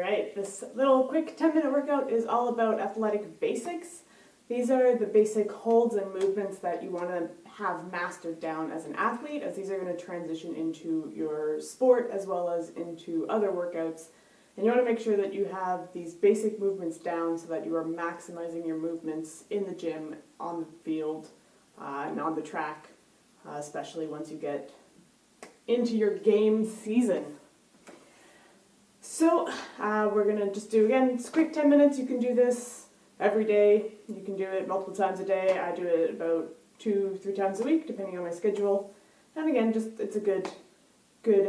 right, this little quick 10-minute workout is all about athletic basics. These are the basic holds and movements that you want to have mastered down as an athlete, as these are going to transition into your sport as well as into other workouts. And you want to make sure that you have these basic movements down so that you are maximizing your movements in the gym, on the field, and on the track, especially once you get into your game season. So we're going to just do, again, it's quick 10 minutes. You can do this every day. You can do it multiple times a day. I do it about 2-3 times a week, depending on my schedule. And again, just it's a good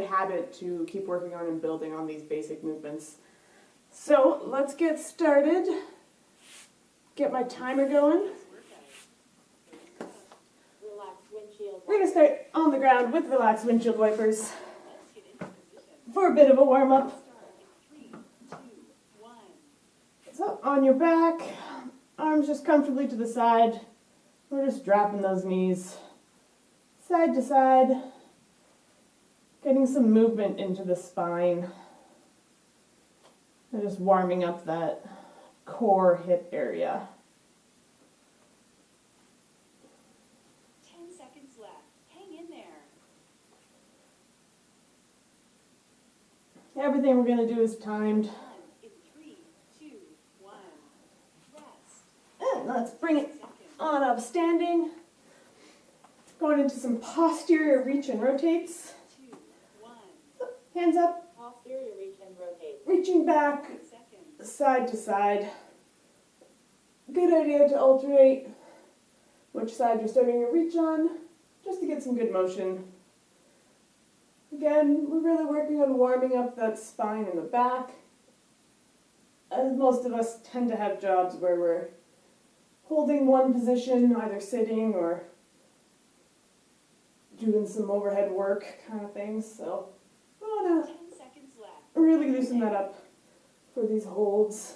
habit to keep working on and building on these basic movements. So let's get started. Get my timer going. We're going to start on the ground with relaxed windshield wipers for a bit of a warm-up. So on your back, arms just comfortably to the side. We're just dropping those knees side to side, getting some movement into the spine. And just warming up that core hip area. 10 seconds left. Hang in there. Everything we're going to do is timed. In 3, 2, 1. Rest. And let's bring it on up standing. Going into some posterior reach and rotates. 2, 1. Hands up. Posterior reach and rotate. Reaching back 10 seconds. side to side. Good idea to alternate which side you're starting your reach on, just to get some good motion. Again, we're really working on warming up that spine in the back, as most of us tend to have jobs where we're holding one position, either sitting or doing some overhead work kind of things. So we want 10 seconds left. to really loosen that up for these holds.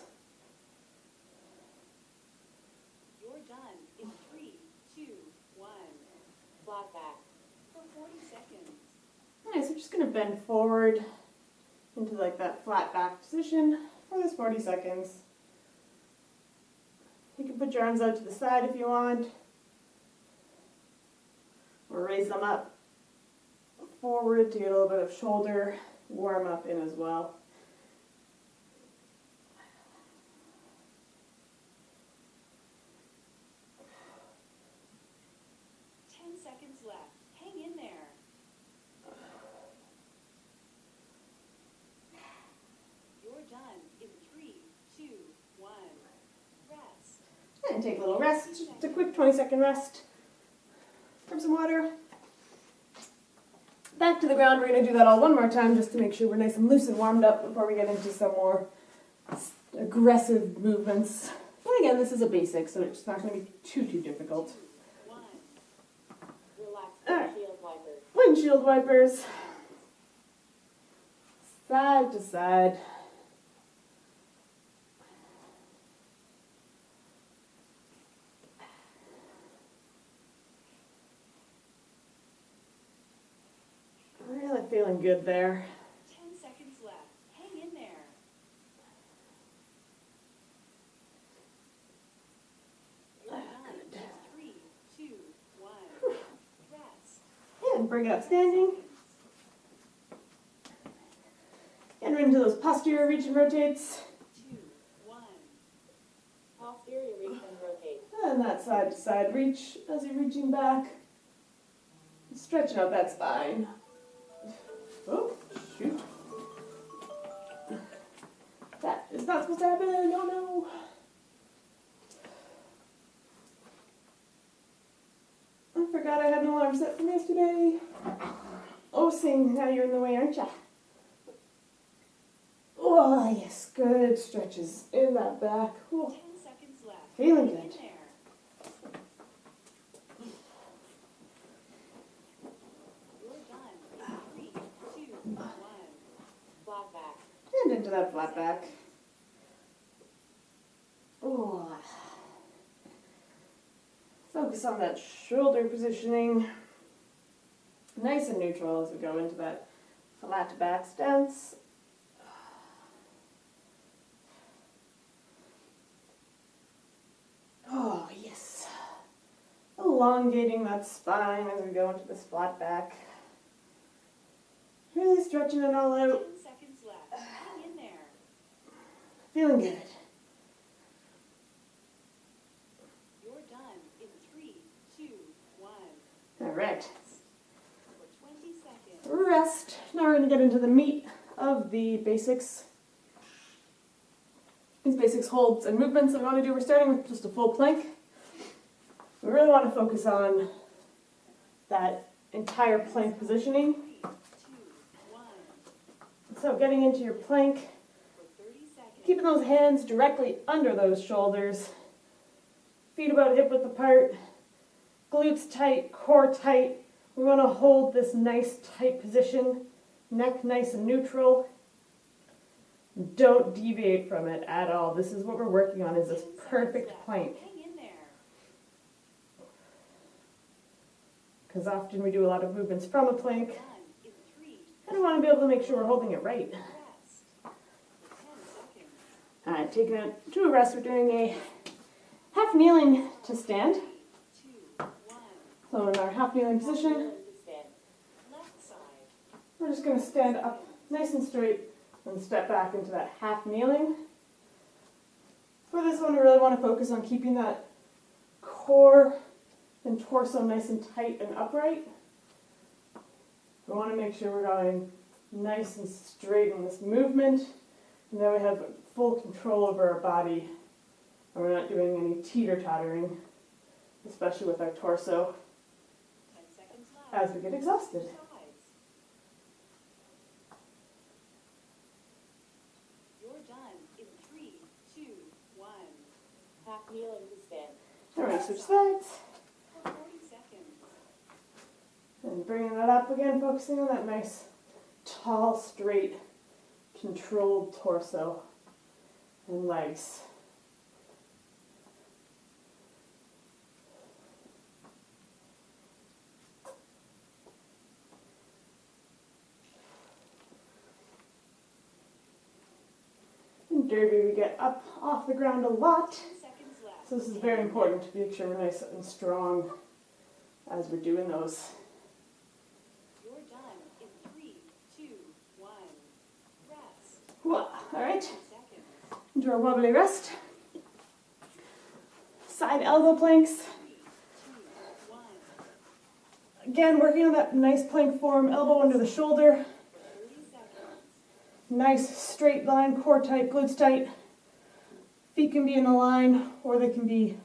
You're done. In 3, 2, 1. Flat back for 40 seconds. Nice, we're just going to bend forward into like that flat back position for this 40 seconds. You can put your arms out to the side if you want, or raise them up forward to get a little bit of shoulder warm up in as well. Seconds left. Hang in there. You're done. In 3, 2, 1. Rest. And take a little rest, just a quick 20-second rest. Grab some water. Back to the ground. We're going to do that all one more time just to make sure we're nice and loose and warmed up before we get into some more aggressive movements. And again, this is a basic, so it's not going to be too difficult. Windshield wipers, side to side. Really feeling good there. 10 seconds left. Hang in there. You're done. 3, 2, 1. Rest. And bring it up standing. And we're into those posterior reach and rotates. 2, 1. Posterior reach and rotate. And that side to side reach as you're reaching back. Stretching out that spine. Oh, shoot. That is not supposed to happen. Oh no. I forgot I had an alarm set from yesterday. Oh, Sing, now you're in the way, aren't you? Oh, yes, good stretches in that back. Oh, 10 seconds left. feeling Hang good. in there. You're done. 3, 2, 1. Flat back. And into that flat back. Oh. Focus on that shoulder positioning. Nice and neutral as we go into that flat back stance. Oh, yes. Elongating that spine as we go into this flat back. Really stretching it all out. 10 seconds left. Hang in there. Feeling good. You're done in 3, 2, 1. All right. For 20 seconds. Rest. Now we're going to get into the meat of the basics. These basics holds and movements that we want to do. We're starting with just a full plank. We really want to focus on that entire plank positioning. 3, 2, 1. So getting into your plank, For 30 seconds. keeping those hands directly under those shoulders. Feet about hip width apart. Glutes tight, core tight. We want to hold this nice tight position. Neck nice and neutral. Don't deviate from it at all. This is what we're working on, is this 10 seconds perfect left. plank. Hang in there. Because often we do a lot of movements from a plank. Done in 3. And we want to be able to make sure we're holding it right. Rest. For 10 seconds. Alright, taking it to a rest. We're doing a half kneeling to stand. 3, 2, 1. So in our half kneeling position, Left side. we're just going to stand up nice and straight and step back into that half kneeling. For this one, we really want to focus on keeping that core and torso nice and tight and upright. We want to make sure we're going nice and straight in this movement, and then we have full control over our body, and we're not doing any teeter-tottering, especially with our torso, 10 seconds left. as we get exhausted. Sides. You're done in 3, 2, 1. Half kneeling to stand. Alright, switch sides. For 40 seconds. And bringing that up again, focusing on that nice, tall, straight, controlled torso and legs. In derby, we get up off the ground a lot. 10 seconds left. So this is very important to make sure we're nice and strong as we're doing those. You're done in 3, 2, 1. Rest. Alright, 10 seconds. into our wobbly rest. Side elbow planks. 3, 2, 1. Again, working on that nice plank form, elbow under the shoulder. For 30 seconds. Nice straight line, core tight, glutes tight. Feet can be in a line or they can be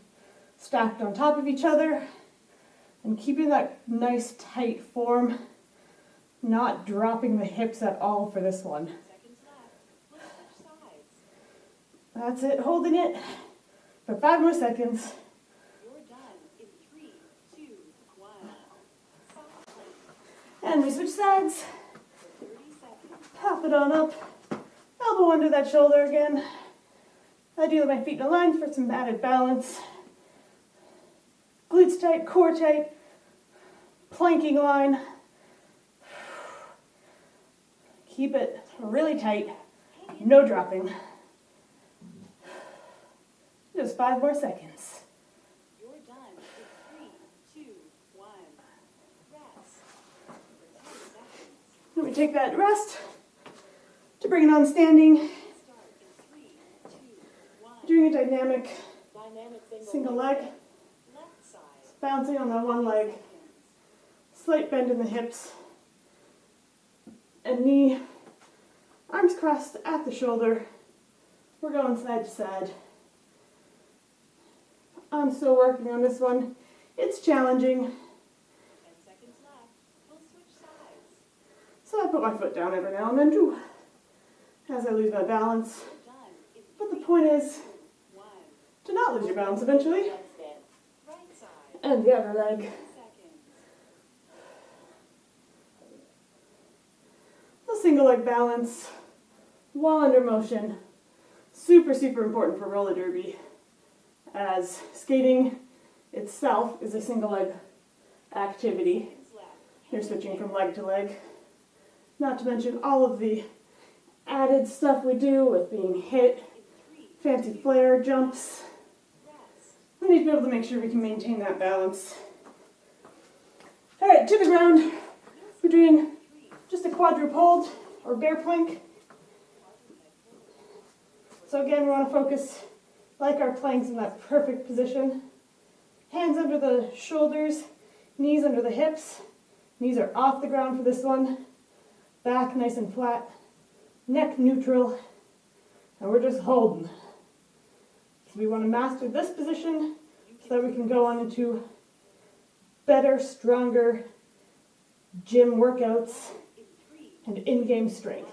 stacked on top of each other. And keeping that nice tight form, not dropping the hips at all for this one. 10 seconds left. Let's switch sides. That's it, holding it for 5 more seconds. You're done in 3, 2, 1. Soft plank. And we switch sides. For 30 seconds. Pop it on up. Elbow under that shoulder again. I do my feet in a line for some added balance. Glutes tight, core tight. Planking line. Keep it really tight. No dropping. Just 5 more seconds. You're done in 3, 2, 1. Rest. For 10 seconds. Then we take that rest to bring it on standing. Start in 3, 2, 1. Doing a dynamic Dynamic single leg. Left side. Bouncing on that one leg. Seconds. Slight bend in the hips. And knee. Arms crossed at the shoulder. We're going side to side. I'm still working on this one. It's challenging. 10 seconds left. We'll switch sides. So I put my foot down every now and then too, as I lose my balance. You're done in But the 3, point is 1. to not lose your balance eventually. Right side. And the other leg. 10 seconds. The single leg balance while under motion. Super, super important for roller derby, as skating itself is a single leg activity. Seconds left. You're switching from leg to leg. Not to mention all of the added stuff we do with being hit, In 3, fancy flare jumps, rest. We need to be able to make sure we can maintain that balance. All right, to the ground. We're doing just a quadruple hold or bear plank. So again, we want to focus, like our planks, in that perfect position. Hands under the shoulders, knees under the hips. Knees are off the ground for this one. Back nice and flat. Neck neutral. And we're just holding. So we want to master this position so that we can go on into better, stronger gym workouts and in-game strength.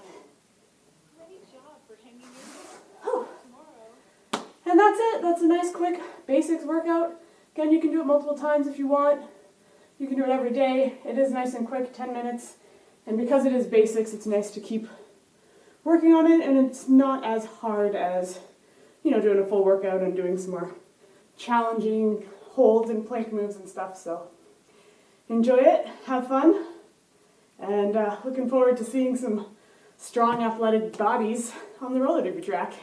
Great job for hanging in there. Oh. Tomorrow. And that's it. That's a nice, quick basics workout. Again, you can do it multiple times if you want. You can do it every day. It is nice and quick, 10 minutes. And because it is basics, it's nice to keep working on it, and it's not as hard as, doing a full workout and doing some more challenging holds and plank moves and stuff. So enjoy it, have fun, and looking forward to seeing some strong athletic bodies on the roller derby track.